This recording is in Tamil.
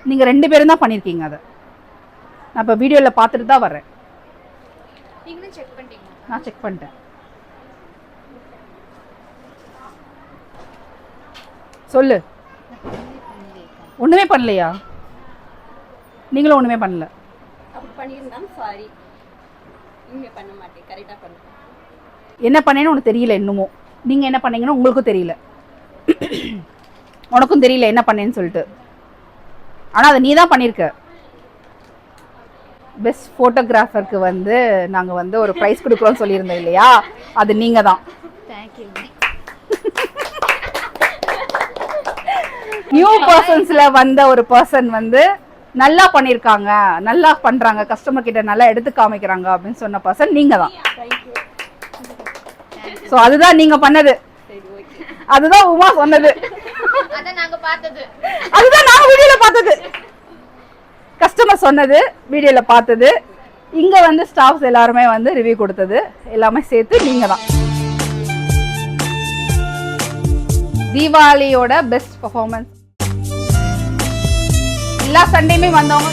நீங்கள் 2 பேரும் தான் பண்ணியிருக்கீங்க அதை. நான் இப்போ வீடியோவில் பார்த்துட்டு தான் வரேன். நீங்களும் செக் பண்ணிட்டீங்க? நான் செக் பண்ணிட்டேன். சொல்லு. ஒன்றுமே பண்ணலையா? நீங்களும் ஒன்றுமே பண்ணல? அப்படி பண்ணியிருந்தாலும் சாரி, இனிமேல் பண்ண மாட்டேன். கரெக்டாக பண்ணுறேன். என்ன பண்ணேன்னு உனக்கு தெரியல இன்னமும். நீங்கள் என்ன பண்ணீங்கன்னு உங்களுக்கும் தெரியல, உனக்கும் தெரியல என்ன பண்ணேன்னு சொல்லிட்டு. ஆனால் அதை நீ தான் பண்ணியிருக்க. பெஸ்ட் ஃபோட்டோகிராஃபருக்கு வந்து நாங்கள் வந்து ஒரு ப்ரைஸ் கொடுக்குறோன்னு சொல்லியிருந்தோம் இல்லையா, அது நீங்கள் தான். தேங்க்யூ. நியூ பர்சன்ஸில் வந்த ஒரு பர்சன் வந்து நல்லா பண்ணியிருக்காங்க, நல்லா பண்ணுறாங்க, கஸ்டமர் கிட்ட நல்லா எடுத்து காமிக்கிறாங்க அப்படின்னு சொன்ன பர்சன் நீங்கள் தான். ஸோ அதுதான் நீங்கள் பண்ணது, அதுதான் உமா சொன்னது, அதுதான் நாங்கள் வீடியோவில் பார்த்தது, கஸ்டமர் சொன்னது, வீடியோவில் பார்த்தது, இங்கே வந்து ஸ்டாஃப்ஸ் எல்லாருமே வந்து ரிவ்யூ கொடுத்தது எல்லாமே சேர்த்து நீங்கள் தான். தீபாவளியோட பெஸ்ட் பர்ஃபார்மன்ஸ். எல்லா சண்டேயுமே வந்தவங்க